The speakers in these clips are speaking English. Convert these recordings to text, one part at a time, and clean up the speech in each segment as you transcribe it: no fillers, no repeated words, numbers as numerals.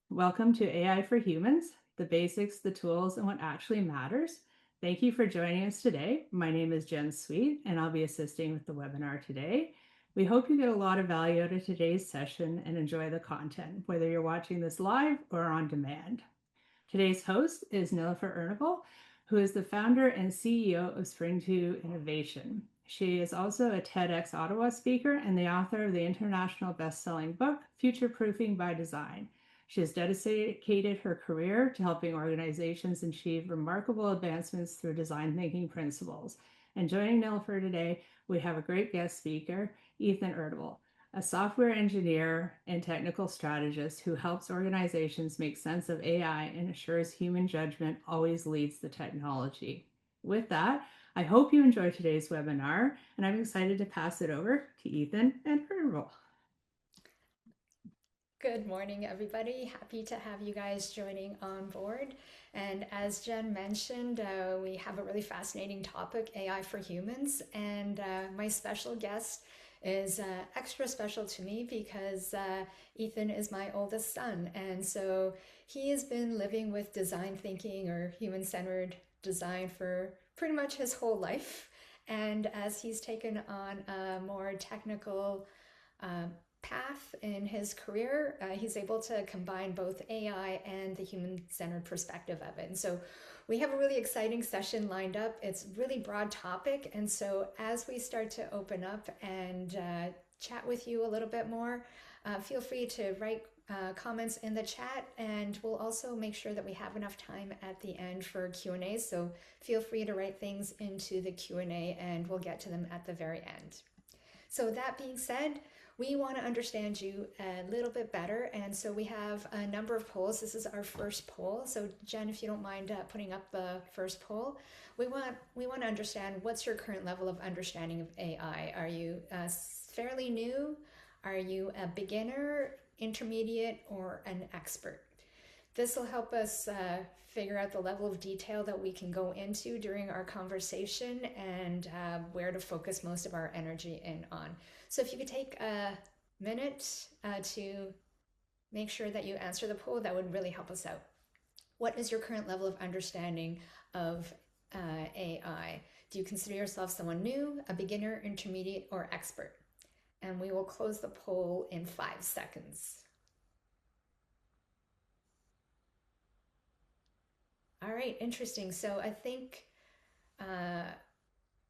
Welcome to AI for Humans, the basics, the tools, and what actually matters. Thank you for joining us today. My name is Jen Sweet, and I'll be assisting with the webinar today. We hope you get a lot of value out of today's session and enjoy the content, whether you're watching this live or on demand. Today's host is Nilofer Ernable, who is the founder and CEO of Spring2 Innovation. She is also a TEDx Ottawa speaker and the author of the international best-selling book, Future Proofing by Design. She has dedicated her career to helping organizations achieve remarkable advancements through design thinking principles. And joining Nilofer today, we have a great guest speaker, Ethan Erdable, a software engineer and technical strategist who helps organizations make sense of AI and assures human judgment always leads the technology. With that, I hope you enjoy today's webinar, and I'm excited to pass it over to Ethan and Erdable. Good morning, everybody. Happy to have you guys joining on board. And as Jen mentioned, we have a really fascinating topic, AI for humans. And my special guest is extra special to me because Ethan is my oldest son. And so he has been living with design thinking or human-centered design for pretty much his whole life. And as he's taken on a more technical path in his career, he's able to combine both AI and the human-centered perspective of it. And so we have a really exciting session lined up. It's a really broad topic. And so as we start to open up and chat with you a little bit more, feel free to write comments in the chat, and we'll also make sure that we have enough time at the end for Q&A. So feel free to write things into the Q&A and we'll get to them at the very end. So that being said, we want to understand you a little bit better, and so we have a number of polls. This is our first poll. So Jen, if you don't mind putting up the first poll, we want to understand what's your current level of understanding of AI. Are you fairly new? Are you a beginner, intermediate, or an expert? This will help us figure out the level of detail that we can go into during our conversation and where to focus most of our energy in on. So if you could take a minute to make sure that you answer the poll, that would really help us out. What is your current level of understanding of AI? Do you consider yourself someone new, a beginner, intermediate, or expert? And we will close the poll in 5 seconds. All right, interesting. So I think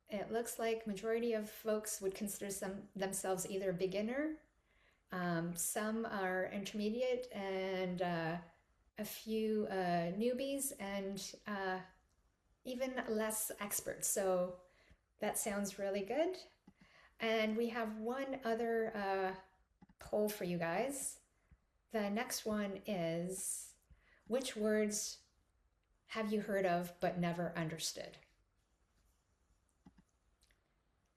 it looks like majority of folks would consider themselves either beginner, some are intermediate, and a few newbies, and even less experts. So that sounds really good. And we have one other poll for you guys. The next one is, which words have you heard of but never understood?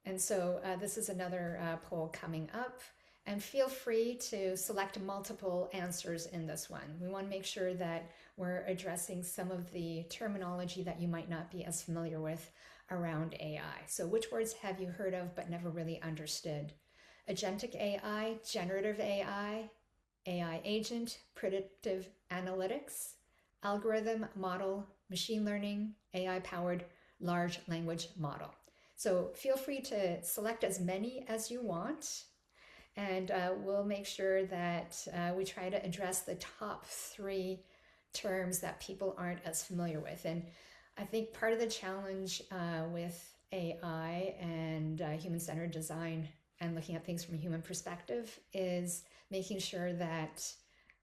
And so this is another poll coming up, and feel free to select multiple answers in this one. We want to make sure that we're addressing some of the terminology that you might not be as familiar with around AI. So which words have you heard of but never really understood? Agentic AI, generative AI, AI agent, predictive analytics, algorithm, model, machine learning, AI-powered large language model. So feel free to select as many as you want, and we'll make sure that we try to address the top 3 terms that people aren't as familiar with. And I think part of the challenge with AI and human-centered design and looking at things from a human perspective is making sure that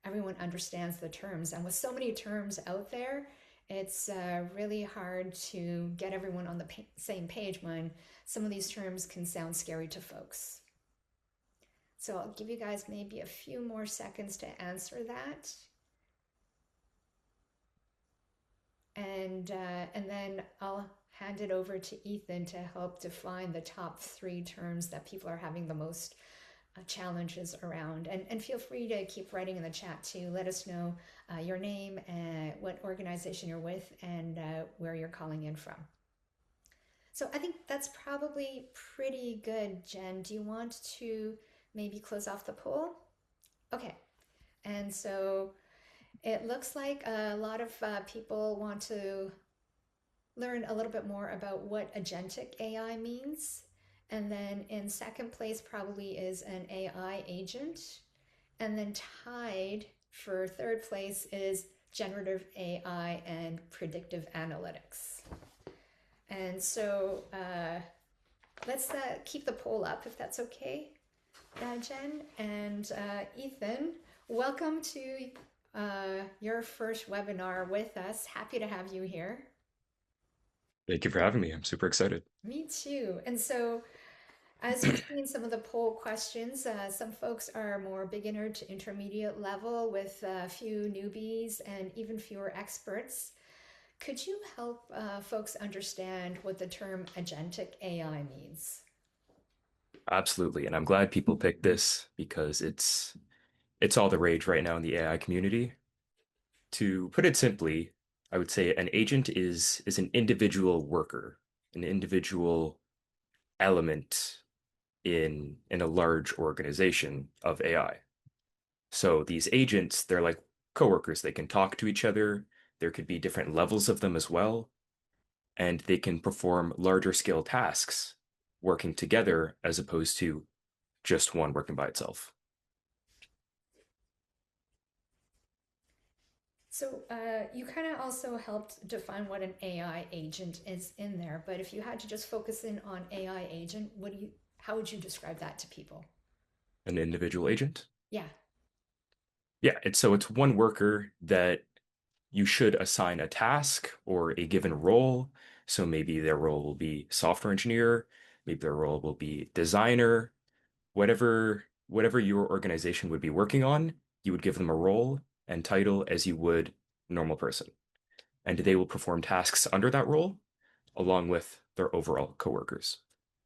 everyone understands the terms. And with so many terms out there, it's really hard to get everyone on the same page when some of these terms can sound scary to folks. So I'll give you guys maybe a few more seconds to answer that. And then I'll hand it over to Ethan to help define the top 3 terms that people are having the most challenges around. And feel free to keep writing in the chat too. Let us know your name, what organization you're with, and where you're calling in from. So I think that's probably pretty good. Jen, do you want to maybe close off the poll. Okay, and so it looks like a lot of people want to learn a little bit more about what agentic AI means. And then in second place, probably is an AI agent. And then tied for third place is generative AI and predictive analytics. And so let's keep the poll up if that's okay, Jen. And Ethan, welcome to your first webinar with us. Happy to have you here. Thank you for having me. I'm super excited. Me too. And so, as you've seen some of the poll questions, some folks are more beginner to intermediate level with a few newbies and even fewer experts. Could you help folks understand what the term agentic AI means? Absolutely. And I'm glad people picked this because it's all the rage right now in the AI community. To put it simply, I would say an agent is an individual worker, an individual element in a large organization of AI. So these agents, they're like coworkers. They can talk to each other. There could be different levels of them as well, and they can perform larger scale tasks working together as opposed to just one working by itself. So, you kind of also helped define what an AI agent is in there, but if you had to just focus in on AI agent, how would you describe that to people? An individual agent. Yeah. Yeah, it's one worker that you should assign a task or a given role. So maybe their role will be software engineer, maybe their role will be designer, whatever your organization would be working on, you would give them a role and title as you would a normal person. And they will perform tasks under that role along with their overall coworkers.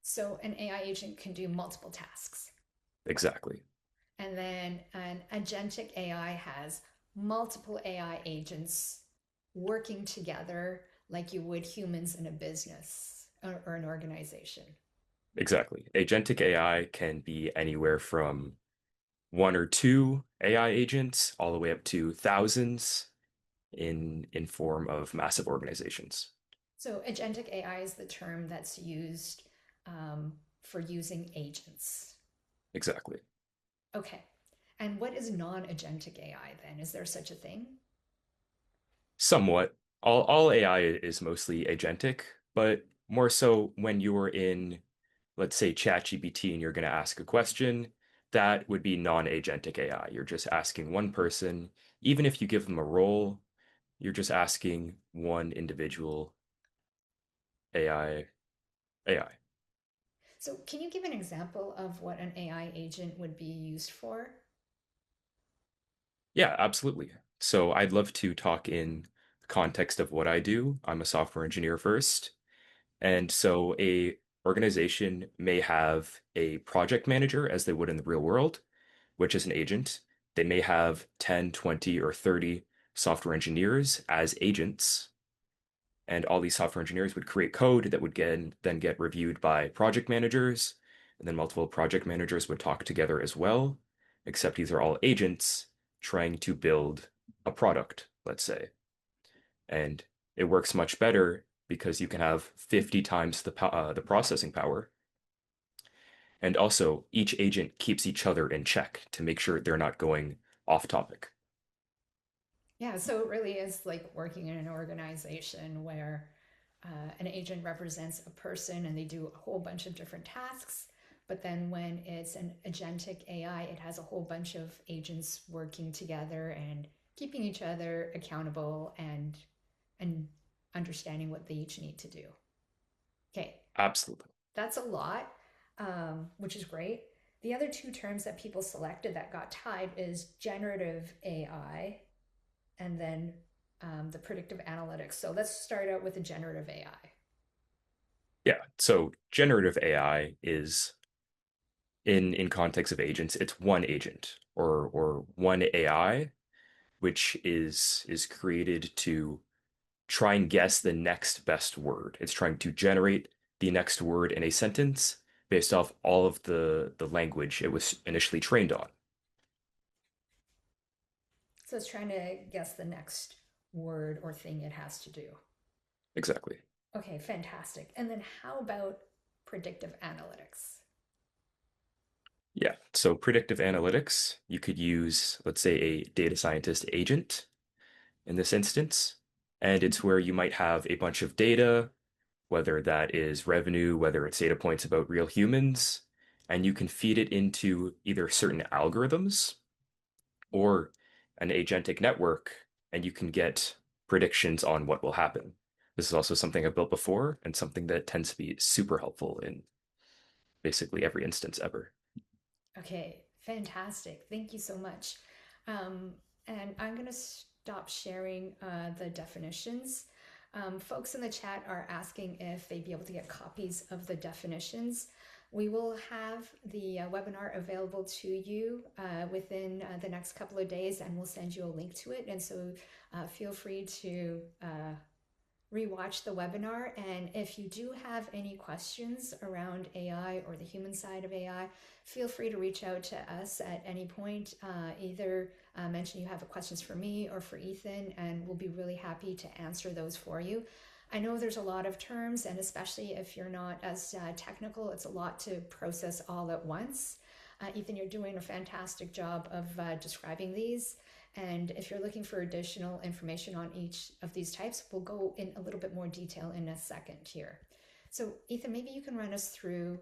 So, an AI agent can do multiple tasks. Exactly. And then an agentic AI has multiple AI agents working together like you would humans in a business or an organization. Exactly. Agentic AI can be anywhere from one or two AI agents all the way up to thousands in form of massive organizations. So, agentic AI is the term that's used for using agents. Exactly. Okay. And what is non agentic AI then? Is there such a thing? Somewhat. All AI is mostly agentic, but more so when you're in, let's say, ChatGPT and you're going to ask a question, that would be non-agentic AI. You're just asking one person, even if you give them a role, you're just asking one individual AI. So, can you give an example of what an AI agent would be used for? Yeah, absolutely. So I'd love to talk in the context of what I do. I'm a software engineer first. And so a organization may have a project manager as they would in the real world, which is an agent. They may have 10, 20, or 30 software engineers as agents. And all these software engineers would create code that would then get reviewed by project managers. And then multiple project managers would talk together as well, except these are all agents trying to build a product, let's say. And it works much better because you can have 50 times the processing power. And also, each agent keeps each other in check to make sure they're not going off topic. Yeah, so it really is like working in an organization where an agent represents a person and they do a whole bunch of different tasks. But then when it's an agentic AI, it has a whole bunch of agents working together and keeping each other accountable and understanding what they each need to do. Okay, Absolutely. that's a lot, which is great. The other two terms that people selected that got tied is generative AI and then the predictive analytics. So let's start out with the generative AI. Yeah. So generative AI is in context of agents, it's one agent or one AI, which is created to try and guess the next best word. It's trying to generate the next word in a sentence based off all of the language it was initially trained on. So it's trying to guess the next word or thing it has to do. Exactly. Okay, fantastic. And then how about predictive analytics? Yeah. So predictive analytics, you could use, let's say, a data scientist agent in this instance, and it's where you might have a bunch of data, whether that is revenue, whether it's data points about real humans, and you can feed it into either certain algorithms or an agentic network, and you can get predictions on what will happen. This is also something I've built before and something that tends to be super helpful in basically every instance ever. Okay, fantastic. Thank you so much. Um, and I'm going to stop sharing the definitions. Folks in the chat are asking if they'd be able to get copies of the definitions. We will have the webinar available to you within the next couple of days, and we'll send you a link to it. And so feel free to rewatch the webinar. And if you do have any questions around AI or the human side of AI, feel free to reach out to us at any point. Either mention you have questions for me or for Ethan, and we'll be really happy to answer those for you. I know there's a lot of terms, and especially if you're not as technical, it's a lot to process all at once. Ethan, you're doing a fantastic job of describing these. And if you're looking for additional information on each of these types, we'll go in a little bit more detail in a second here. So Ethan, maybe you can run us through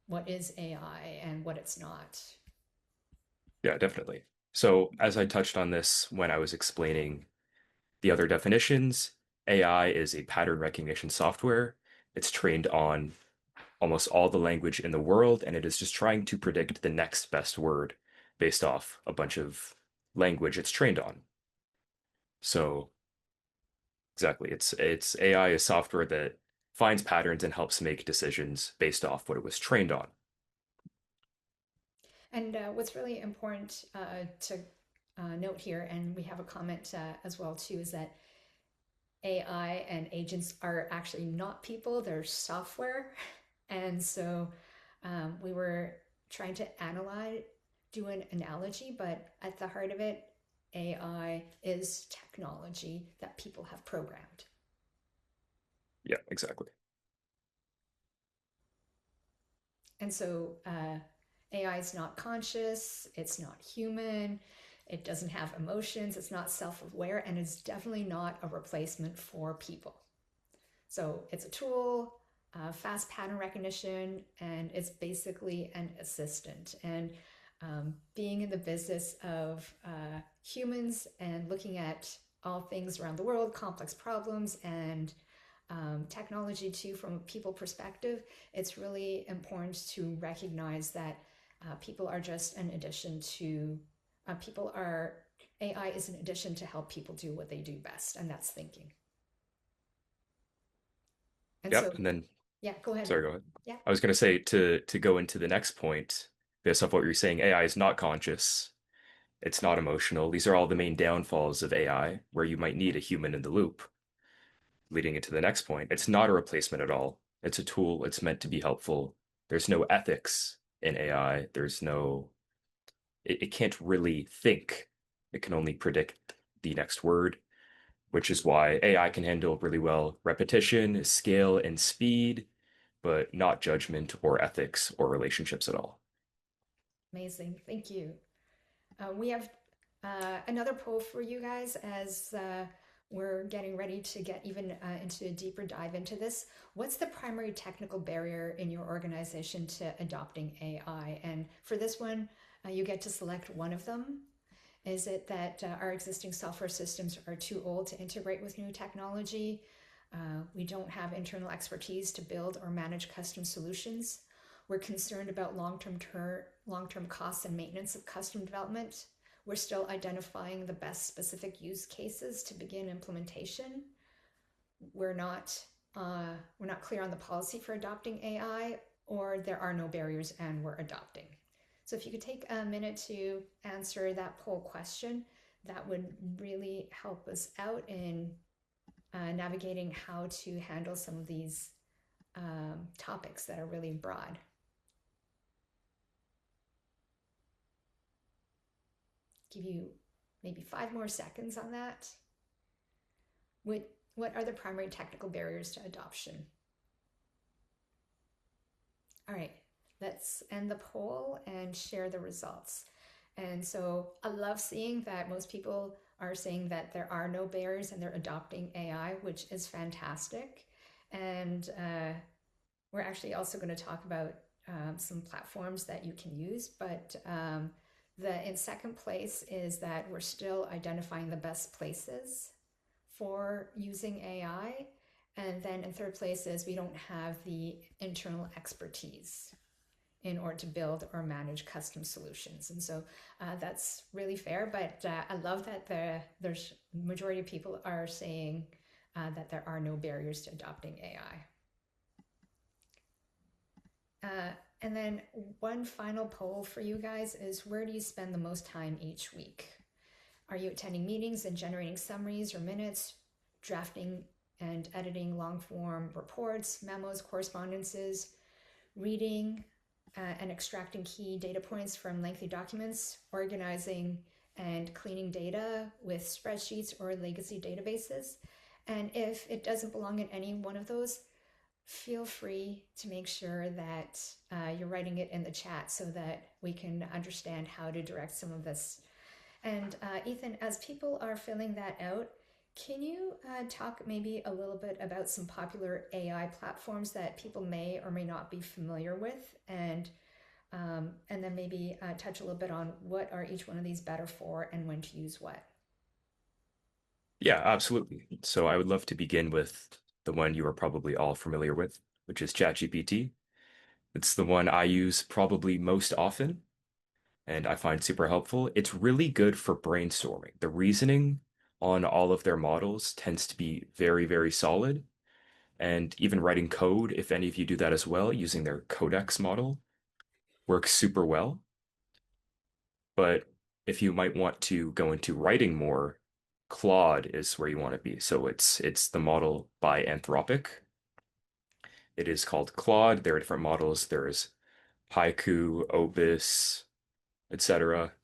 what is AI and what it's not. Yeah, definitely. So, as I touched on this when I was explaining the other definitions, AI is a pattern recognition software. It's trained on almost all the language in the world, and it is just trying to predict the next best word based off a bunch of language it's trained on. So, exactly, it's AI is software that finds patterns and helps make decisions based off what it was trained on. And what's really important to note here, and we have a comment as well too, is that AI and agents are actually not people, they're software. And so we were trying to analyze, do an analogy, but at the heart of it, AI is technology that people have programmed. Yeah, exactly. And so AI is not conscious, it's not human, it doesn't have emotions, it's not self aware, and it's definitely not a replacement for people. So it's a tool, fast pattern recognition, and it's basically an assistant. And being in the business of humans and looking at all things around the world, complex problems, and technology too from a people perspective, it's really important to recognize that people are just an addition to AI is an addition to help people do what they do best, and that's thinking. And Yep. so, And then, yeah, go ahead. sorry, go ahead. Yeah. I was going to say to go into the next point, based off what you're saying, AI is not conscious. It's not emotional. These are all the main downfalls of AI, where you might need a human in the loop. Leading into the next point, it's not a replacement at all. It's a tool. It's meant to be helpful. There's no ethics in AI. It can't really think. It can only predict the next word, which is why AI can handle really well repetition, scale, and speed, but not judgment or ethics or relationships at all. Amazing. Thank you. We have another poll for you guys as we're getting ready to get even into a deeper dive into this. What's the primary technical barrier in your organization to adopting AI? And for this one, you get to select one of them. Is it that our existing software systems are too old to integrate with new technology? We don't have internal expertise to build or manage custom solutions. We're concerned about long-term costs and maintenance of custom development. We're still identifying the best specific use cases to begin implementation. We're not clear on the policy for adopting AI, or there are no barriers and we're adopting. So if you could take a minute to answer that poll question, that would really help us out in navigating how to handle some of these topics that are really broad. Give you maybe 5 more seconds on that. What are the primary technical barriers to adoption? All right, let's end the poll and share the results. And so I love seeing that most people are saying that there are no barriers and they're adopting AI, which is fantastic. And we're actually also going to talk about some platforms that you can use. But in second place is that we're still identifying the best places for using AI. And then in third place is we don't have the internal expertise in order to build or manage custom solutions. And so that's really fair. But I love that there's majority of people are saying that there are no barriers to adopting AI. And then one final poll for you guys is, where do you spend the most time each week? Are you attending meetings and generating summaries or minutes, drafting and editing long form reports, memos, correspondences, reading and extracting key data points from lengthy documents, organizing and cleaning data with spreadsheets or legacy databases? And if it doesn't belong in any one of those, feel free to make sure that you're writing it in the chat so that we can understand how to direct some of this. And Ethan, as people are filling that out, can you talk maybe a little bit about some popular AI platforms that people may or may not be familiar with, and then maybe touch a little bit on what are each one of these better for and when to use what? Yeah, absolutely. So I would love to begin with the one you are probably all familiar with, which is ChatGPT. It's the one I use probably most often and I find super helpful. It's really good for brainstorming. The reasoning on all of their models tends to be very, very solid. And even writing code, if any of you do that as well, using their Codex model, works super well. But if you might want to go into writing more, Claude is where you want to be. So it's the model by Anthropic. It is called Claude. There are different models. There's Haiku, Opus, etc.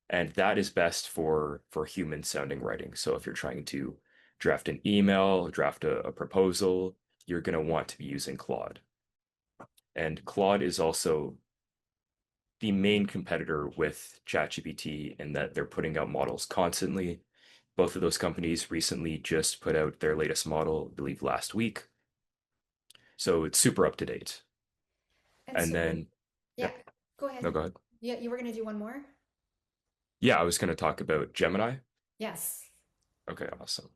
And that is best for human sounding writing. So if you're trying to draft an email, draft a proposal, you're going to want to be using Claude. And Claude is also the main competitor with ChatGPT in that they're putting out models constantly. Both of those companies recently just put out their latest model, I believe last week. So it's super up to date. And And so, then, yeah, yep, go ahead. no, go ahead. Yeah, you were going to do one more? Yeah, I was going to talk about Gemini. Yes. Okay, awesome.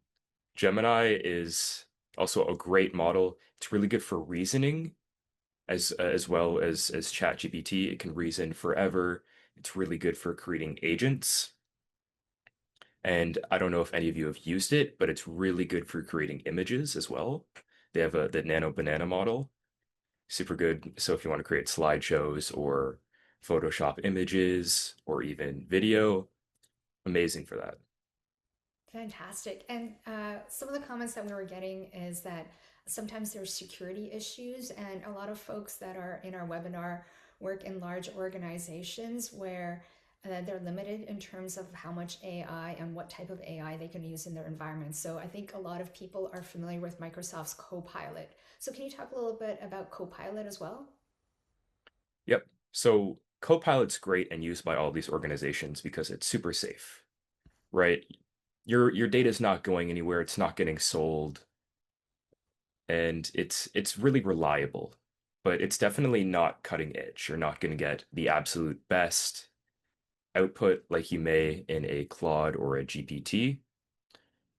Gemini is also a great model. It's really good for reasoning as well as ChatGPT. It can reason forever. It's really good for creating agents. And I don't know if any of you have used it, but it's really good for creating images as well. They have the Nano Banana model, super good. So if you want to create slideshows or Photoshop images or even video, amazing for that. Fantastic. And some of the comments that we were getting is that sometimes there's security issues, and a lot of folks that are in our webinar work in large organizations where they're limited in terms of how much AI and what type of AI they can use in their environment. So I think a lot of people are familiar with Microsoft's Copilot. So can you talk a little bit about Copilot as well? Yep. So Copilot's great and used by all these organizations because it's super safe, right? Your data is not going anywhere, it's not getting sold, and it's really reliable. But it's definitely not cutting edge. You're not going to get the absolute best output like you may in a Claude or a GPT,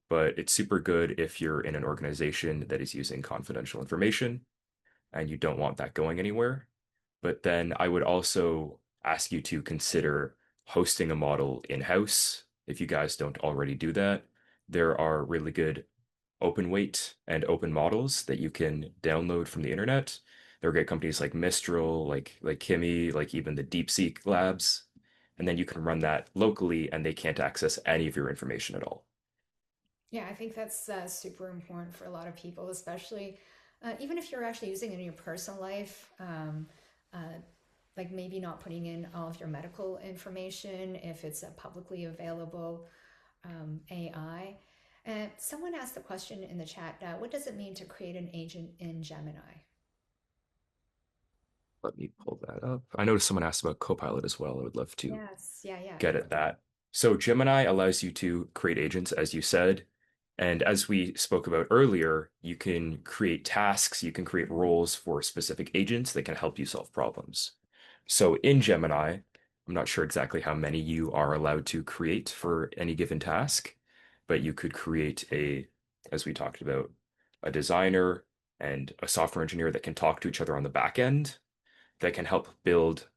but it's super good if you're in an organization that is using confidential information and you don't want that going anywhere. But then I would also ask you to consider hosting a model in-house if you guys don't already do that. There are really good open weight and open models that you can download from the internet. There are great companies like Mistral, like Kimi, like even the DeepSeek labs. And then you can run that locally and they can't access any of your information at all. Yeah, I think that's super important for a lot of people, especially even if you're actually using it in your personal life, uh, like maybe not putting in all of your medical information if it's a publicly available AI. And someone asked the question in the chat, what does it mean to create an agent in Gemini? Let me pull that up. I noticed someone asked about Copilot as well. I would love to Yes, yeah, yeah. get at that. So Gemini allows you to create agents, as you said. And as we spoke about earlier, you can create tasks, you can create roles for specific agents that can help you solve problems. So in Gemini, I'm not sure exactly how many you are allowed to create for any given task, but you could create as we talked about, a designer and a software engineer that can talk to each other on the back end that can help build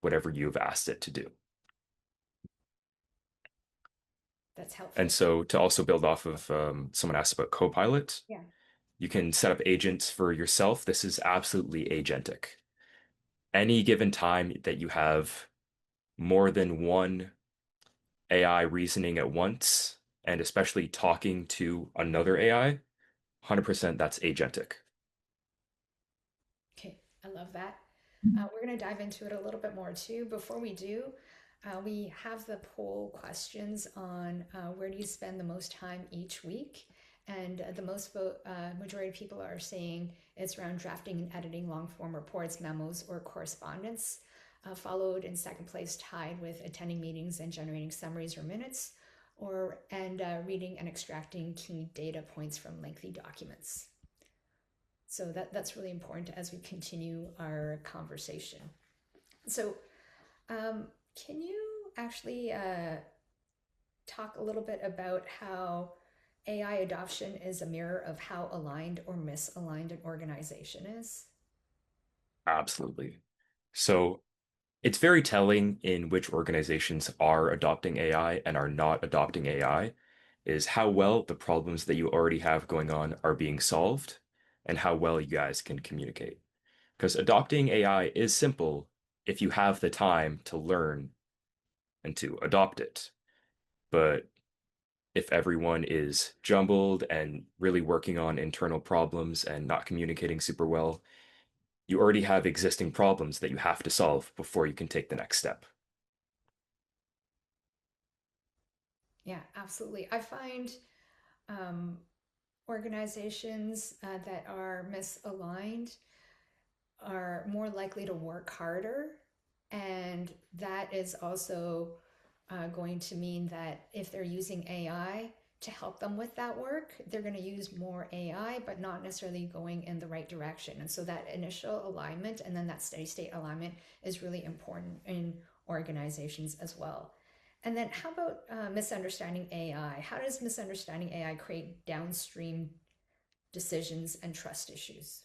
whatever you've asked it to do. That's And helpful. so to also build off of someone asked about Copilot, Yeah. you can set up agents for yourself. This is absolutely agentic. Any given time that you have more than one AI reasoning at once, and especially talking to another AI, 100% that's agentic. Okay, I love that. We're going to dive into it a little bit more too. Before we do, we have the poll questions on where do you spend the most time each week? And the most majority of people are saying it's around drafting and editing long form reports, memos, or correspondence, followed in second place, tied with attending meetings and generating summaries or minutes, and reading and extracting key data points from lengthy documents. So that's really important as we continue our conversation. So, can you actually talk a little bit about how AI adoption is a mirror of how aligned or misaligned an organization is? Absolutely. So it's very telling in which organizations are adopting AI and are not adopting AI is how well the problems that you already have going on are being solved and how well you guys can communicate. Because adopting AI is simple if you have the time to learn and to adopt it. But if everyone is jumbled and really working on internal problems and not communicating super well, you already have existing problems that you have to solve before you can take the next step. Yeah, absolutely. I find um, organizations that are misaligned are more likely to work harder. And that is also going to mean that if they're using AI to help them with that work, they're going to use more AI, but not necessarily going in the right direction. And so that initial alignment and then that steady state alignment is really important in organizations as well. And then how about misunderstanding AI? How does misunderstanding AI create downstream decisions and trust issues?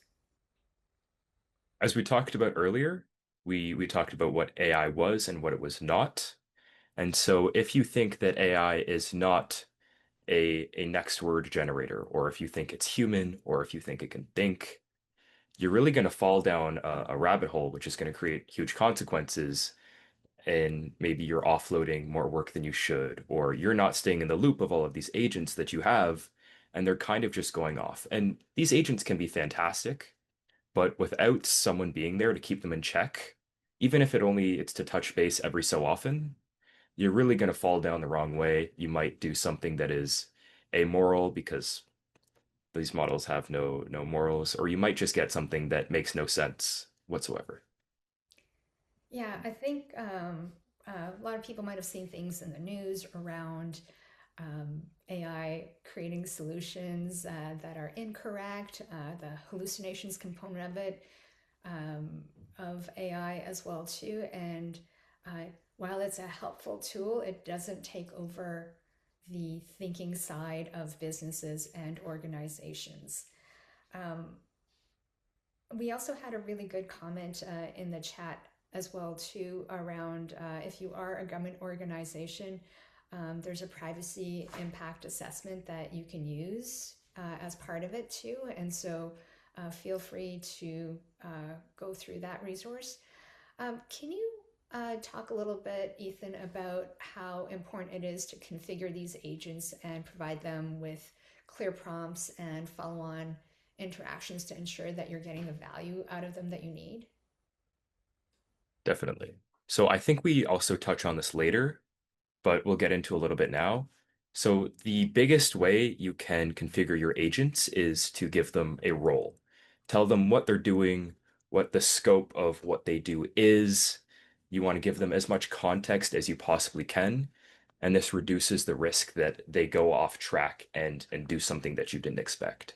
As we talked about earlier, we talked about what AI was and what it was not. And so if you think that AI is not a next word generator, or if you think it's human, or if you think it can think, you're really going to fall down a rabbit hole, which is going to create huge consequences. And maybe you're offloading more work than you should, or you're not staying in the loop of all of these agents that you have, and they're kind of just going off. And these agents can be fantastic, but without someone being there to keep them in check, even if it's to touch base every so often, you're really going to fall down the wrong way. You might do something that is amoral because these models have no morals, or you might just get something that makes no sense whatsoever. Yeah, I think a lot of people might have seen things in the news around AI creating solutions that are incorrect, the hallucinations component of it, of AI as well too. And while it's a helpful tool, it doesn't take over the thinking side of businesses and organizations. Um, we also had a really good comment in the chat as well too around if you are a government organization, there's a privacy impact assessment that you can use as part of it too. And so feel free to go through that resource. Can you talk a little bit, Ethan, about how important it is to configure these agents and provide them with clear prompts and follow on interactions to ensure that you're getting the value out of them that you need? Definitely. So I think we also touch on this later, but we'll get into a little bit now. So the biggest way you can configure your agents is to give them a role. Tell them what they're doing, what the scope of what they do is. You want to give them as much context as you possibly can, and this reduces the risk that they go off track and do something that you didn't expect.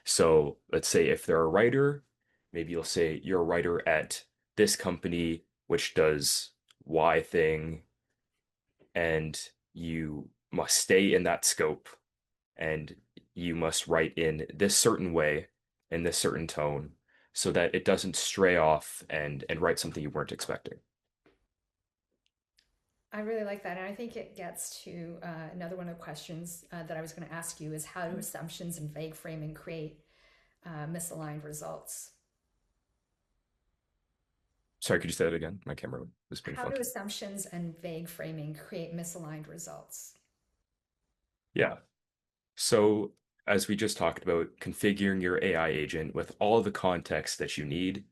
So let's say if they're a writer, maybe you'll say you're a writer at this company which does Y thing, and you must stay in that scope, and you must write in this certain way, in this certain tone, so that it doesn't stray off and write something you weren't expecting. I really like that. And I think it gets to another one of the questions that I was going to ask you is how do assumptions and vague framing create misaligned results? Sorry, could you say that again? My camera was being How do funky. assumptions and vague framing create misaligned results? Yeah. So, as we just talked about, configuring your AI agent with all the context that you need,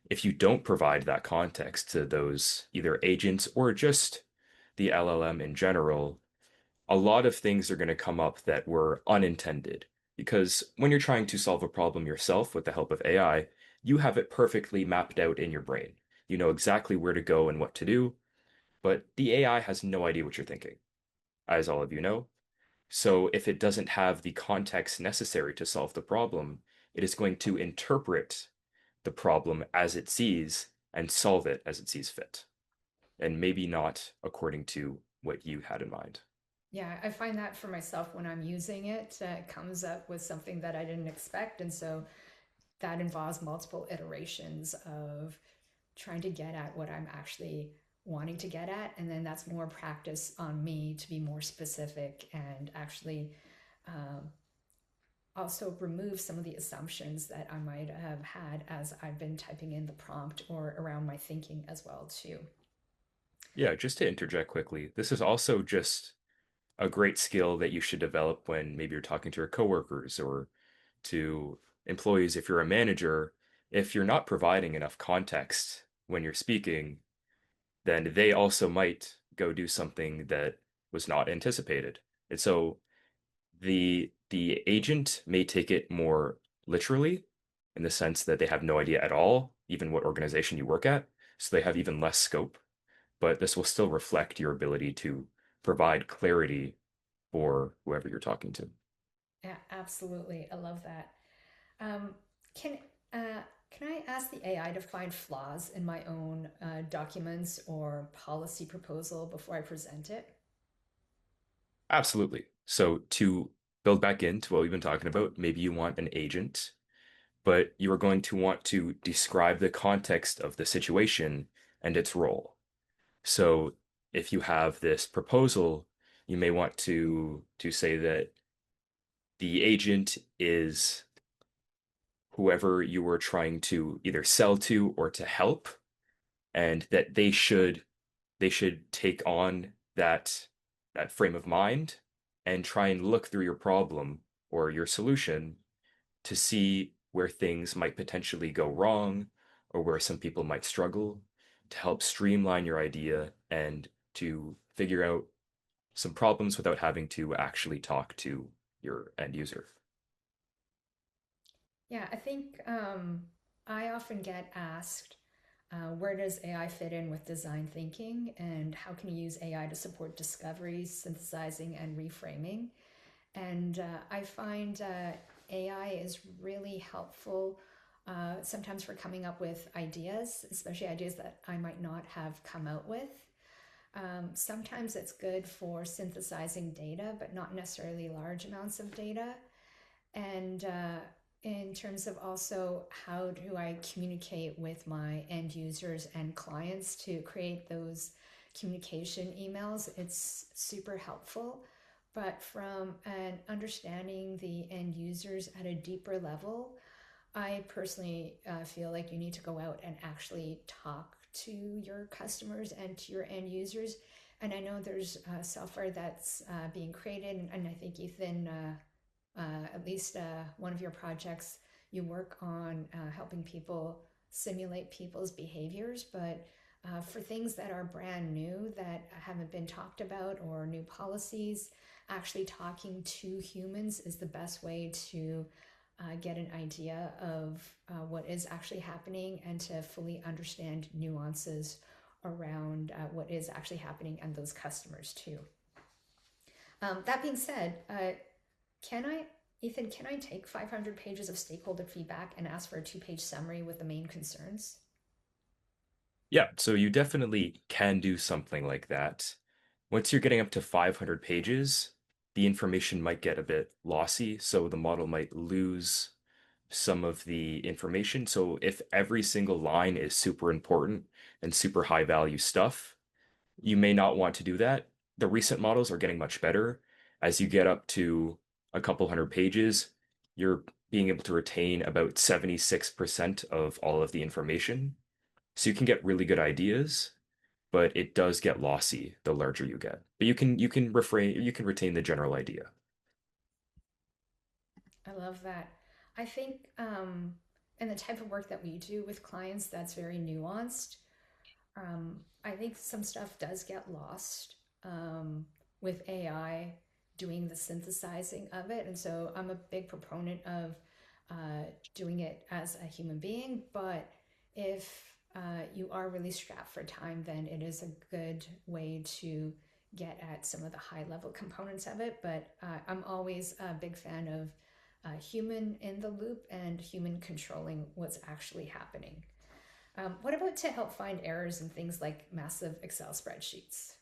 if you don't provide that context to those either agents or just the LLM in general, a lot of things are going to come up that were unintended. Because when you're trying to solve a problem yourself with the help of AI, you have it perfectly mapped out in your brain. You know exactly where to go and what to do, but the AI has no idea what you're thinking, as all of you know. So if it doesn't have the context necessary to solve the problem, it is going to interpret the problem as it sees and solve it as it sees fit, and maybe not according to what you had in mind. Yeah, I find that for myself when I'm using it, it comes up with something that I didn't expect. And so that involves multiple iterations of trying to get at what I'm actually wanting to get at. And then that's more practice on me to be more specific and actually um, also remove some of the assumptions that I might have had as I've been typing in the prompt or around my thinking as well too. Yeah, just to interject quickly, this is also just a great skill that you should develop when maybe you're talking to your coworkers or to employees if you're a manager. If you're not providing enough context when you're speaking, then they also might go do something that was not anticipated. And so the agent may take it more literally in the sense that they have no idea at all, even what organization you work at, so they have even less scope, but this will still reflect your ability to provide clarity for whoever you're talking to. Yeah, absolutely. I love that. Um, can can I ask the AI to find flaws in my own documents or policy proposal before I present it? Absolutely. So to build back into what we've been talking about, maybe you want an agent, but you are going to want to describe the context of the situation and its role. So if you have this proposal, you may want to say that the agent is whoever you were trying to either sell to or to help, and that they should take on that frame of mind and try and look through your problem or your solution to see where things might potentially go wrong or where some people might struggle, to help streamline your idea and to figure out some problems without having to actually talk to your end user. Yeah, I think I often get asked, where does AI fit in with design thinking, and how can you use AI to support discovery, synthesizing, and reframing? And I find AI is really helpful sometimes for coming up with ideas, especially ideas that I might not have come out with. Sometimes it's good for synthesizing data, but not necessarily large amounts of data. And in terms of also how do I communicate with my end users and clients to create those communication emails, it's super helpful. But from an understanding the end users at a deeper level, I personally feel like you need to go out and actually talk to your customers and to your end users. And I know there's software that's being created, and I think Ethan, at least one of your projects you work on helping people simulate people's behaviors, but for things that are brand new that haven't been talked about or new policies, actually talking to humans is the best way to get an idea of what is actually happening and to fully understand nuances around what is actually happening and those customers too. That being said, can I, Ethan, can I take 500 pages of stakeholder feedback and ask for a two-page summary with the main concerns? Yeah, so you definitely can do something like that. Once you're getting up to 500 pages, the information might get a bit lossy, so the model might lose some of the information. So if every single line is super important and super high value stuff, you may not want to do that. The recent models are getting much better. As you get up to a couple hundred pages, you're being able to retain about 76% of all of the information. So you can get really good ideas, but it does get lossy the larger you get. But you can retain the general idea. I love that. I think in the type of work that we do with clients that's very nuanced, I think some stuff does get lost with AI doing the synthesizing of it. And so I'm a big proponent of doing it as a human being. But if you are really strapped for time, then it is a good way to get at some of the high level components of it. But I'm always a big fan of human in the loop and human controlling what's actually happening. What about to help find errors in things like massive Excel spreadsheets?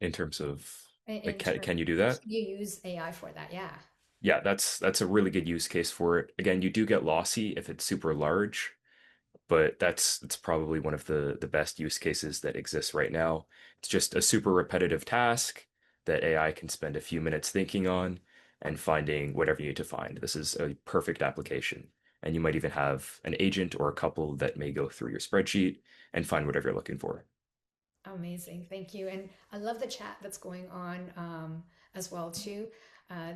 In terms of like, In can turn, you do that? you use AI for that, yeah. Yeah, that's a really good use case for it. Again, you do get lossy if it's super large, but that's probably one of the best use cases that exists right now. It's just a super repetitive task that AI can spend a few minutes thinking on and finding whatever you need to find. This is a perfect application. And you might even have an agent or a couple that may go through your spreadsheet and find whatever you're looking for. Amazing, thank you. And I love the chat that's going on as well too.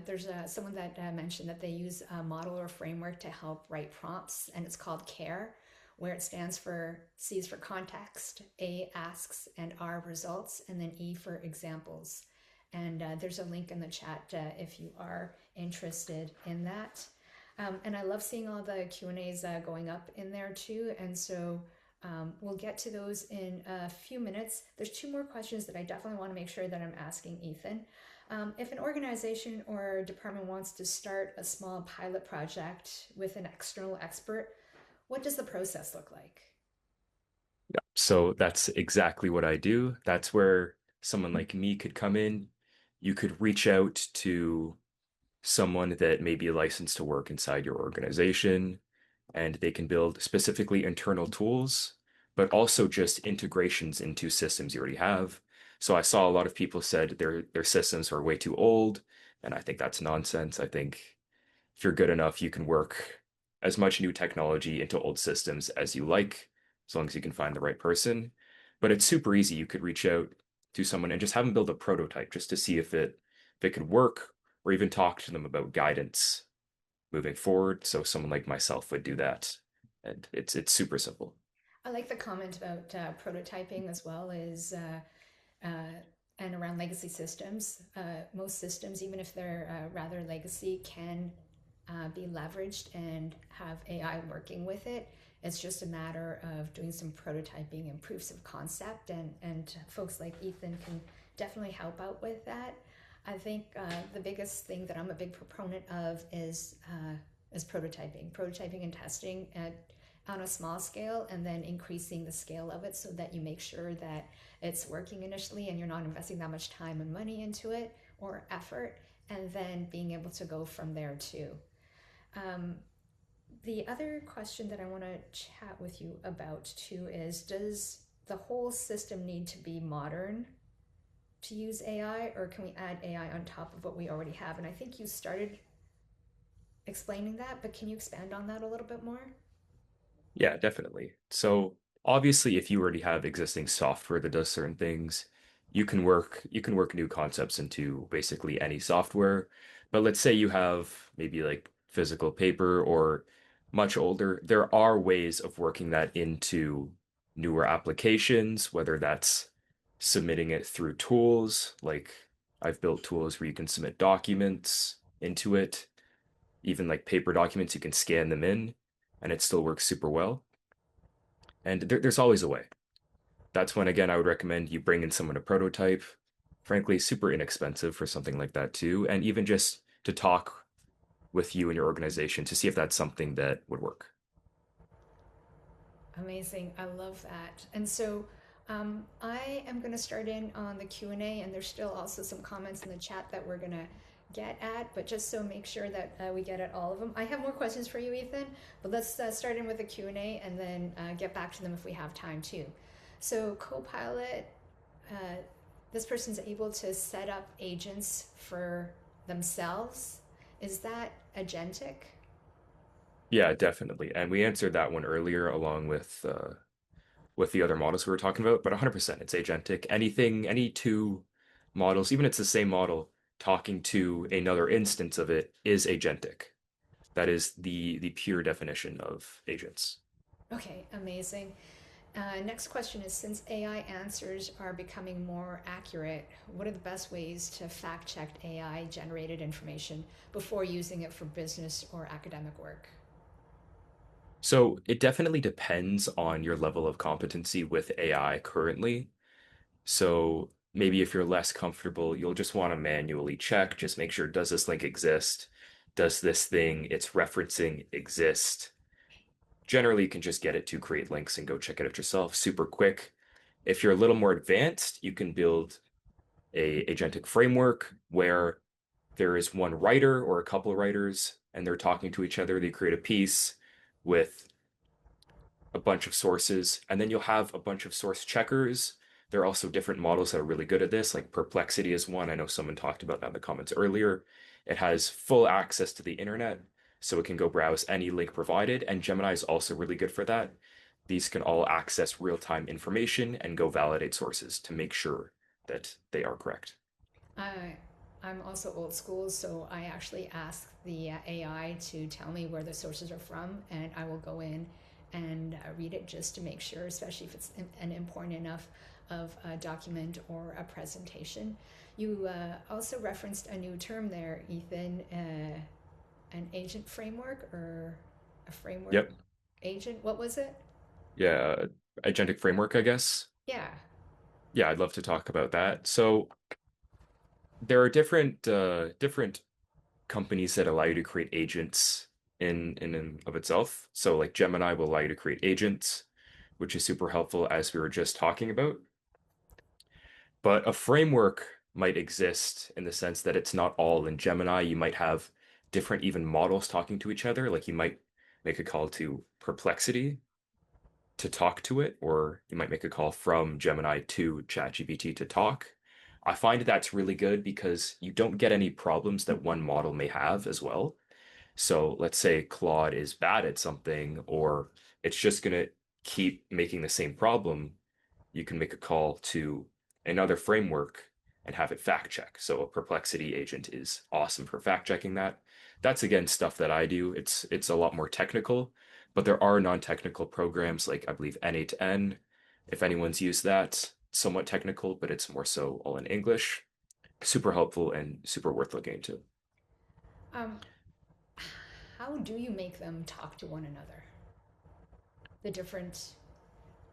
There's someone that mentioned that they use a model or framework to help write prompts, and it's called CARE, where it stands for C is for context, A asks, and R results, and then E for examples. And there's a link in the chat if you are interested in that. And I love seeing all the Q&As going up in there too. And so we'll get to those in a few minutes. There's two more questions that I definitely want to make sure that I'm asking Ethan. If an organization or department wants to start a small pilot project with an external expert, what does the process look like? Yeah. So that's exactly what I do. That's where someone like me could come in. You could reach out to someone that may be licensed to work inside your organization, and they can build specifically internal tools, but also just integrations into systems you already have. So I saw a lot of people said their systems are way too old, and I think that's nonsense. I think if you're good enough, you can work as much new technology into old systems as you like, as long as you can find the right person. But it's super easy. You could reach out to someone and just have them build a prototype just to see if it could work, or even talk to them about guidance moving forward. So someone like myself would do that. And it's super simple. I like the comment about prototyping as well as and around legacy systems. Most systems, even if they're rather legacy, can be leveraged and have AI working with it. It's just a matter of doing some prototyping and proofs of concept, and folks like Ethan can definitely help out with that. I think the biggest thing that I'm a big proponent of is prototyping and testing on a small scale, and then increasing the scale of it so that you make sure that it's working initially and you're not investing that much time and money into it or effort, and then being able to go from there too. Um, the other question that I want to chat with you about too is, does the whole system need to be modern to use AI, or can we add AI on top of what we already have? And I think you started explaining that, but can you expand on that a little bit more? Yeah, definitely. So obviously, if you already have existing software that does certain things, you can work new concepts into basically any software. But let's say you have maybe like physical paper or much older, there are ways of working that into newer applications, whether that's submitting it through tools, like I've built tools where you can submit documents into it, even like paper documents, you can scan them in and it still works super well. And there's always a way. That's when, again, I would recommend you bring in someone to prototype. Frankly, super inexpensive for something like that too. And even just to talk with you and your organization to see if that's something that would work. Amazing. I love that. And so I am going to start in on the Q&A, and there's still also some comments in the chat that we're going to get at, but just so make sure that we get at all of them. I have more questions for you, Ethan, but let's start in with the Q&A and then get back to them if we have time too. So Copilot, this person's able to set up agents for themselves. Is that agentic? Yeah, definitely. And we answered that one earlier along with the other models we were talking about, but 100% it's agentic. Anything, any two models, even if it's the same model, talking to another instance of it is agentic. That is the pure definition of agents. Okay, amazing. Next question is, since AI answers are becoming more accurate, what are the best ways to fact check AI generated information before using it for business or academic work? So it definitely depends on your level of competency with AI currently. So maybe if you're less comfortable, you'll just want to manually check, just make sure, does this link exist? Does this thing it's referencing exist? Generally, you can just get it to create links and go check it out yourself super quick. If you're a little more advanced, you can build a agentic framework where there is one writer or a couple of writers and they're talking to each other. They create a piece with a bunch of sources, and then you'll have a bunch of source checkers. There are also different models that are really good at this, like Perplexity is one. I know someone talked about that in the comments earlier. It has full access to the internet, so it can go browse any link provided, and Gemini is also really good for that. These can all access real-time information and go validate sources to make sure that they are correct. I, I'm also old school, so I actually ask the AI to tell me where the sources are from, and I will go in and read it just to make sure, especially if it's an important enough of a document or a presentation. You also referenced a new term there, Ethan, an agent framework or a framework Yep. agent. What was it? Yeah. Agentic framework, I guess. Yeah. Yeah, I'd love to talk about that. So there are different companies that allow you to create agents in and of itself. So like Gemini will allow you to create agents, which is super helpful as we were just talking about. But a framework might exist in the sense that it's not all in Gemini. You might have different even models talking to each other. Like you might make a call to Perplexity to talk to it, or you might make a call from Gemini to ChatGPT to talk. I find that's really good because you don't get any problems that one model may have as well. So let's say Claude is bad at something, or it's just going to keep making the same problem. You can make a call to another framework and have it fact check. So a Perplexity agent is awesome for fact checking that. That's again stuff that I do. It's a lot more technical, but there are non-technical programs like I believe N8N. If anyone's used that, somewhat technical, but it's more so all in English. Super helpful and super worth looking into. Um, how do you make them talk to one another? The different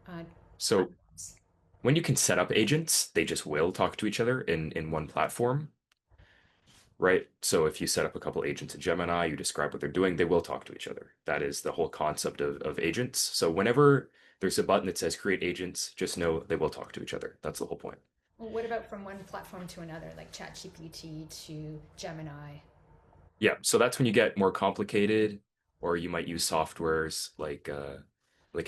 uh, So platforms. when you can set up agents, they just will talk to each other in one platform, right? So if you set up a couple agents in Gemini, you describe what they're doing, they will talk to each other. That is the whole concept of agents. So whenever there's a button that says create agents, just know they will talk to each other. That's the whole point. Well, what about from one platform to another, like ChatGPT to Gemini? Yeah, so that's when you get more complicated, or you might use softwares like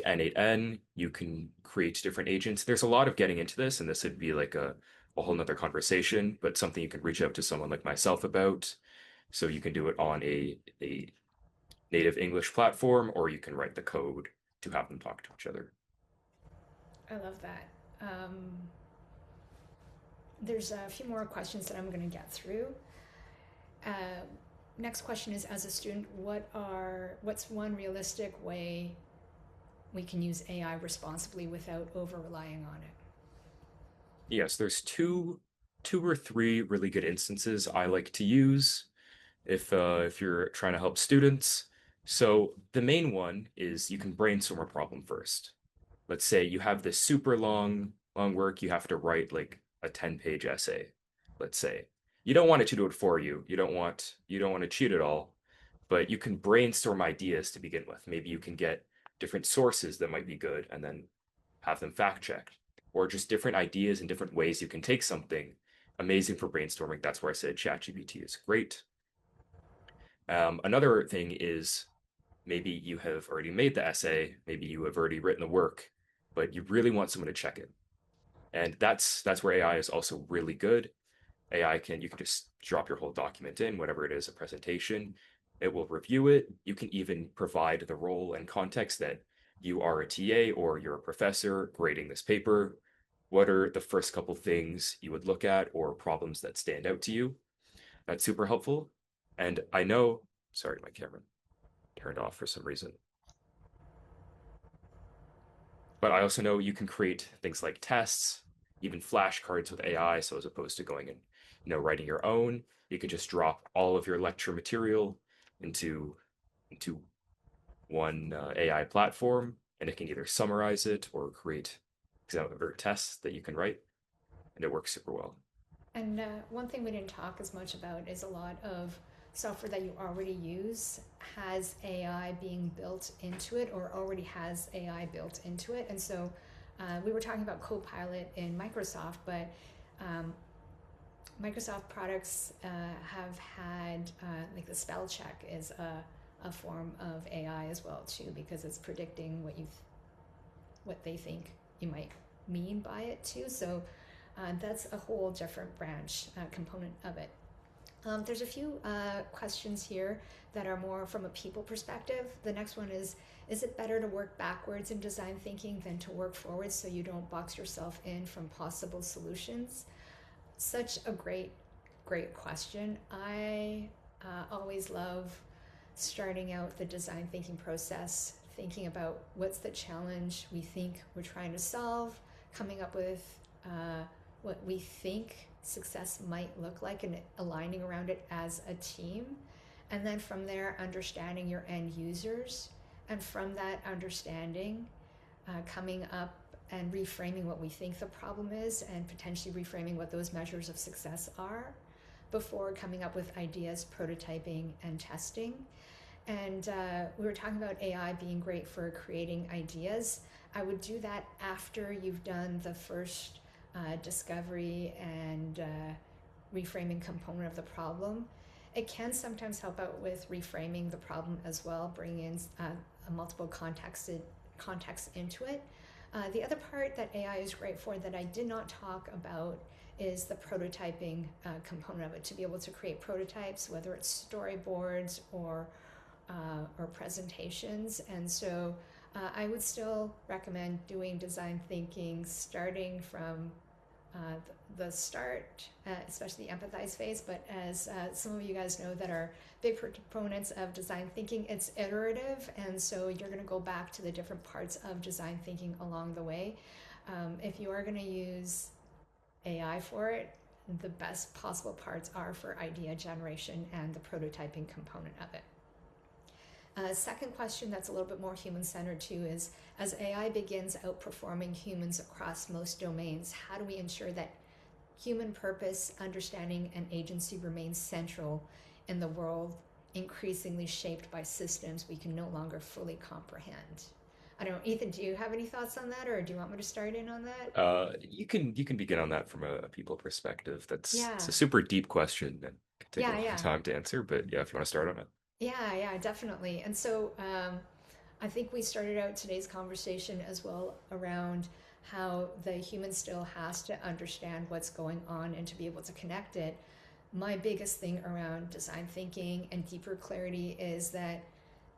N8N. You can create different agents. There's a lot of getting into this, and this would be like a whole nother conversation, but something you can reach out to someone like myself about. So you can do it on a native English platform, or you can write the code to have them talk to each other. I love that. There's a few more questions that I'm going to get through. Uh, next question is, as a student, what's one realistic way we can use AI responsibly without over relying on it? Yes, there's two or three really good instances I like to use if you're trying to help students. So the main one is you can brainstorm a problem first. Let's say you have this super long work you have to write like a 10-page essay, let's say. You don't want it to do it for you. You don't want to cheat at all, but you can brainstorm ideas to begin with. Maybe you can get different sources that might be good and then have them fact checked, or just different ideas and different ways you can take something. Amazing for brainstorming. That's where I said ChatGPT is great. Another thing is maybe you have already made the essay, maybe you have already written the work, but you really want someone to check it. And that's where AI is also really good. You can just drop your whole document in, whatever it is, a presentation. It will review it. You can even provide the role and context that you are a TA or you're a professor grading this paper. What are the first couple things you would look at or problems that stand out to you? That's super helpful. And I know, sorry, my camera turned off for some reason. But I also know you can create things like tests, even flashcards with AI. So as opposed to going and writing your own, you can just drop all of your lecture material into one AI platform, and it can either summarize it or create tests that you can write, and it works super well. And one thing we didn't talk as much about is a lot of software that you already use has AI being built into it or already has AI built into it. And so we were talking about Copilot in Microsoft, but Microsoft products have had like the spell check is a form of AI as well too, because it's predicting what they think you might mean by it too. So that's a whole different branch component of it. There's a few questions here that are more from a people perspective. The next one is it better to work backwards in design thinking than to work forwards so you don't box yourself in from possible solutions? Such a great question. I always love starting out the design thinking process, thinking about what's the challenge we think we're trying to solve, coming up with what we think success might look like and aligning around it as a team. And then from there, understanding your end users. And from that understanding, coming up and reframing what we think the problem is and potentially reframing what those measures of success are before coming up with ideas, prototyping, and testing. And we were talking about AI being great for creating ideas. I would do that after you've done the first discovery and reframing component of the problem. It can sometimes help out with reframing the problem as well, bringing in a multiple context into it. The other part that AI is great for that I did not talk about is the prototyping component of it, to be able to create prototypes, whether it's storyboards or presentations. And so I would still recommend doing design thinking starting from the start, especially the empathize phase. But as some of you guys know that are big proponents of design thinking, it's iterative. And so you're going to go back to the different parts of design thinking along the way. If you are going to use AI for it, the best possible parts are for idea generation and the prototyping component of it. Second question that's a little bit more human-centered too is, as AI begins outperforming humans across most domains, how do we ensure that human purpose, understanding, and agency remains central in the world increasingly shaped by systems we can no longer fully comprehend? I don't know, Ethan, do you have any thoughts on that, or do you want me to start in on that? You can begin on that from a people perspective. It's Yeah, a super deep question and could take a yeah, long yeah. time to answer, but yeah, if you want to start on it. Yeah, definitely. And so I think we started out today's conversation as well around how the human still has to understand what's going on and to be able to connect it. My biggest thing around design thinking and deeper clarity is that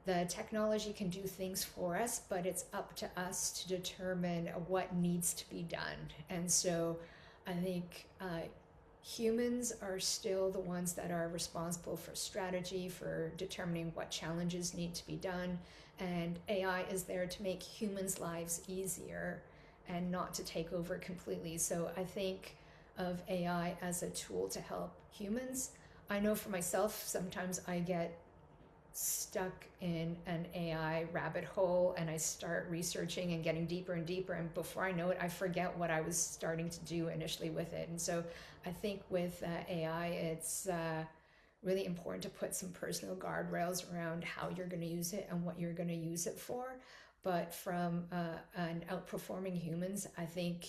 the technology can do things for us, but it's up to us to determine what needs to be done. And so I think humans are still the ones that are responsible for strategy, for determining what challenges need to be done, and AI is there to make humans' lives easier and not to take over completely. So I think of AI as a tool to help humans. I know for myself, sometimes I get stuck in an AI rabbit hole and I start researching and getting deeper and deeper. And before I know it, I forget what I was starting to do initially with it. And so I think with AI, it's really important to put some personal guardrails around how you're going to use it and what you're going to use it for. But from an outperforming humans, I think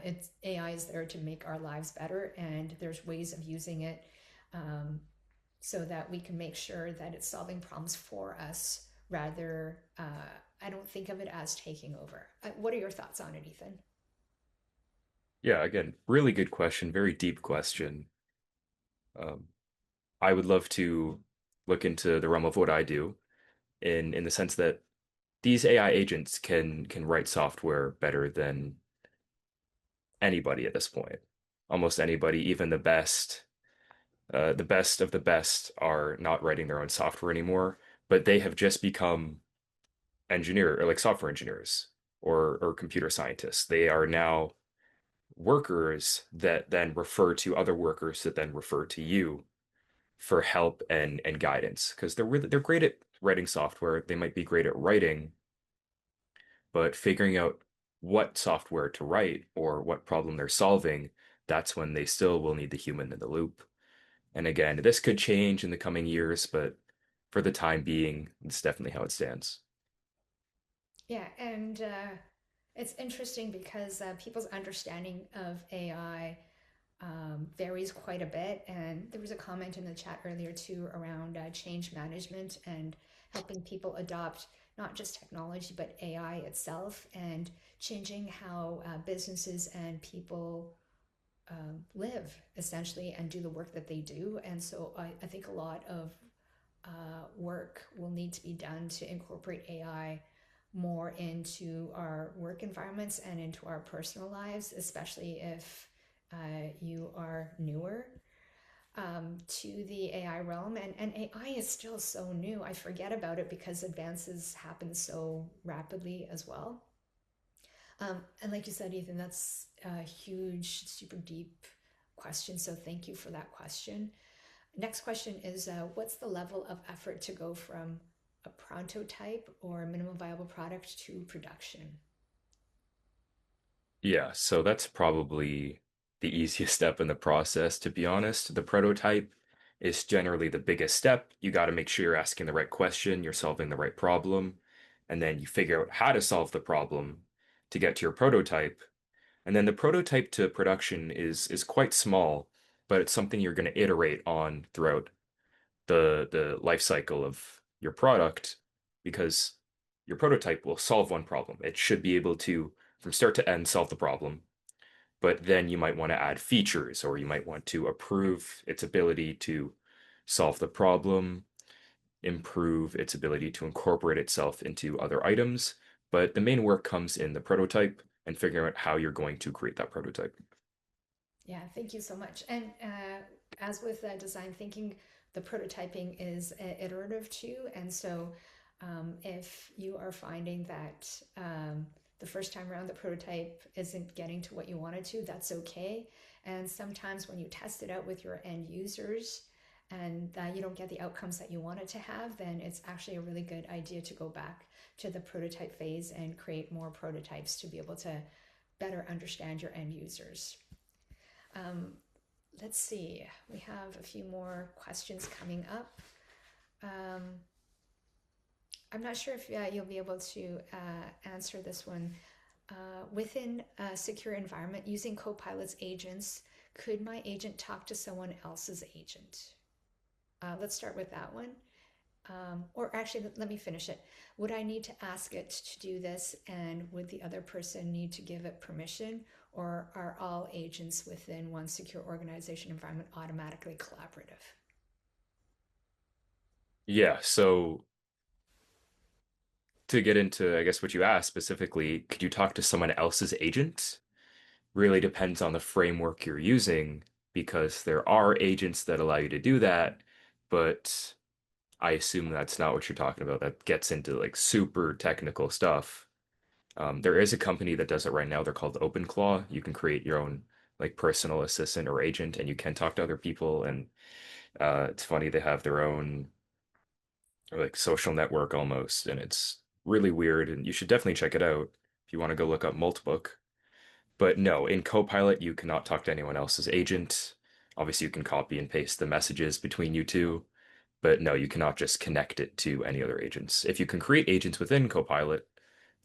it's AI is there to make our lives better, and there's ways of using it um, so that we can make sure that it's solving problems for us rather. I don't think of it as taking over. What are your thoughts on it, Ethan? Yeah, again, really good question, very deep question. Um, I would love to look into the realm of what I do in the sense that these AI agents can write software better than anybody at this point. Almost anybody, even the best of the best are not writing their own software anymore, but they have just become engineer or like software engineers or computer scientists. They are now workers that then refer to other workers that then refer to you for help and guidance because they're great at writing software. They might be great at writing, but figuring out what software to write or what problem they're solving, that's when they still will need the human in the loop. And again, this could change in the coming years, but for the time being, it's definitely how it stands. Yeah, and it's interesting because people's understanding of AI varies quite a bit. And there was a comment in the chat earlier too around change management and helping people adopt not just technology but AI itself and changing how businesses and people live essentially and do the work that they do. And so I think a lot of work will need to be done to incorporate AI more into our work environments and into our personal lives, especially if you are newer to the AI realm. And AI is still so new. I forget about it because advances happen so rapidly as well. And like you said, Ethan, that's a huge, super deep question. So thank you for that question. Next question is what's the level of effort to go from a prototype or minimum viable product to production? Yeah, so that's probably the easiest step in the process, to be honest. The prototype is generally the biggest step. You got to make sure you're asking the right question, you're solving the right problem, and then you figure out how to solve the problem to get to your prototype. And then the prototype to production is quite small, but it's something you're going to iterate on throughout the life cycle of your product because your prototype will solve one problem. It should be able to, from start to end, solve the problem. But then you might want to add features or you might want to approve its ability to solve the problem, improve its ability to incorporate itself into other items. But the main work comes in the prototype and figuring out how you're going to create that prototype. Yeah, thank you so much. And as with design thinking, the prototyping is iterative too. And so if you are finding that the first time around the prototype isn't getting to what you wanted to, that's okay. And sometimes when you test it out with your end users and you don't get the outcomes that you wanted to have, then it's actually a really good idea to go back to the prototype phase and create more prototypes to be able to better understand your end users. Um, let's see, we have a few more questions coming up. Um, I'm not sure if you'll be able to answer this one. Within a secure environment, using Copilot's agents, could my agent talk to someone else's agent? Let's start with that one. Or actually, let me finish it. Would I need to ask it to do this, and would the other person need to give it permission, or are all agents within one secure organization environment automatically collaborative? Yeah, so to get into, I guess, what you asked specifically, could you talk to someone else's agent? Really depends on the framework you're using. because there are agents that allow you to do that, but I assume that's not what you're talking about. That gets into like super technical stuff. There is a company that does it right now. They're called OpenClaw. You can create your own like personal assistant or agent, and you can talk to other people. And it's funny, they have their own like social network almost, and it's really weird. And you should definitely check it out if you want to go look up Multibook. But no, in Copilot, you cannot talk to anyone else's agent. Obviously, you can copy and paste the messages between you two, but no, you cannot just connect it to any other agents. If you can create agents within Copilot,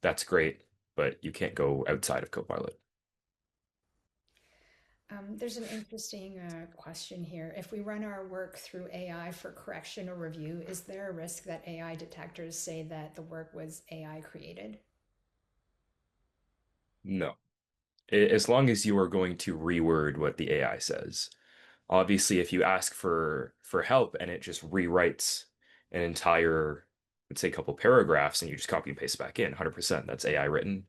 that's great, but you can't go outside of Copilot. There's an interesting question here. If we run our work through AI for correction or review, is there a risk that AI detectors say that the work was AI created? No. As long as you are going to reword what the AI says. Obviously, if you ask for help and it just rewrites an entire, let's say, a couple paragraphs and you just copy and paste back in, 100%, that's AI written.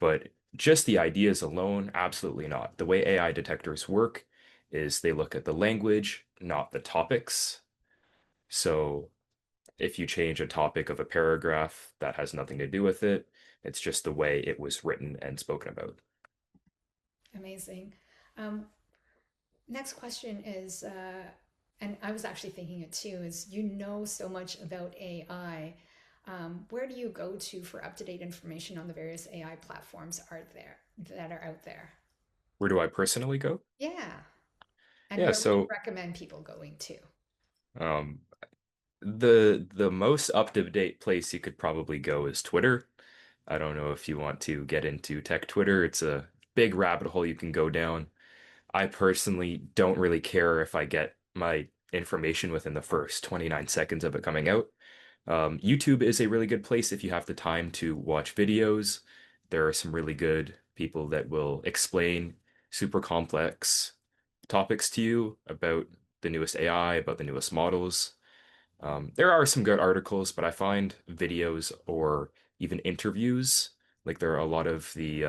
But just the ideas alone, absolutely not. The way AI detectors work is they look at the language, not the topics. So if you change a topic of a paragraph, that has nothing to do with it. It's just the way it was written and spoken about. Amazing. Um, Next question is, and I was actually thinking it too, is you know so much about AI. Where do you go to for up-to-date information on the various AI platforms are there that are out there? Where do I personally go? Yeah. And Yeah, where would you so recommend people going to? um, the most up-to-date place you could probably go is Twitter. I don't know if you want to get into tech Twitter. It's a big rabbit hole you can go down. I personally don't really care if I get my information within the first 29 seconds of it coming out. YouTube is a really good place if you have the time to watch videos. There are some really good people that will explain super complex topics to you about the newest AI, about the newest models. There are some good articles, but I find videos or even interviews, like there are a lot of the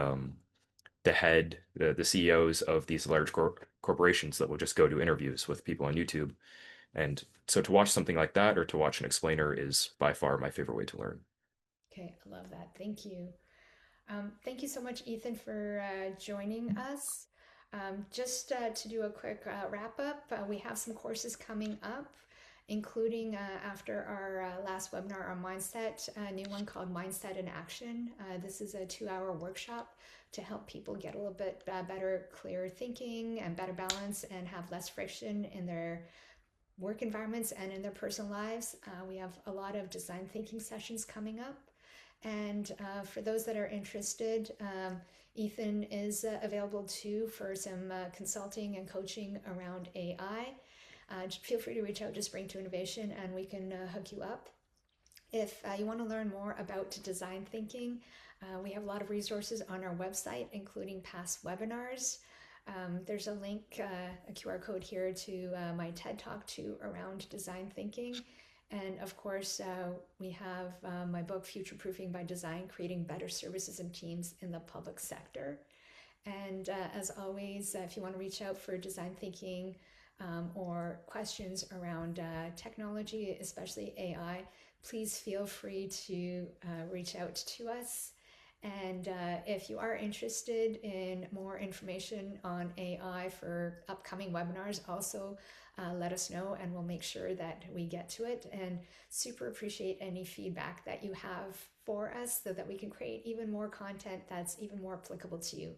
CEOs of these large corporations that will just go to interviews with people on YouTube. And so to watch something like that or to watch an explainer is by far my favorite way to learn. Okay, I love that. Thank you. Thank you so much, Ethan, for joining us. Just to do a quick wrap up, we have some courses coming up, including after our last webinar on mindset, a new one called Mindset in Action. This is a 2-hour workshop to help people get a little bit better, clearer thinking and better balance and have less friction in their work environments and in their personal lives. We have a lot of design thinking sessions coming up. And for those that are interested, Ethan is available too for some consulting and coaching around AI. Feel free to reach out to Spring to Innovation and we can hook you up. If you want to learn more about design thinking, we have a lot of resources on our website, including past webinars. There's a link, a QR code here to my TED Talk too around design thinking. And of course, we have my book, Future Proofing by Design, Creating Better Services and Teams in the Public Sector. And as always, if you want to reach out for design thinking or questions around technology, especially AI, please feel free to reach out to us. And if you are interested in more information on AI for upcoming webinars, also let us know and we'll make sure that we get to it. And super appreciate any feedback that you have for us so that we can create even more content that's even more applicable to you.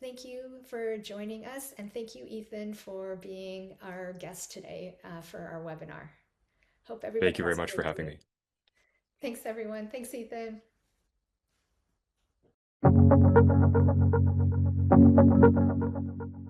Thank you for joining us. And thank you, Ethan, for being our guest today for our webinar. Hope everybody Thank you very has a much for great having day. me. Thanks, everyone. Thanks, Ethan.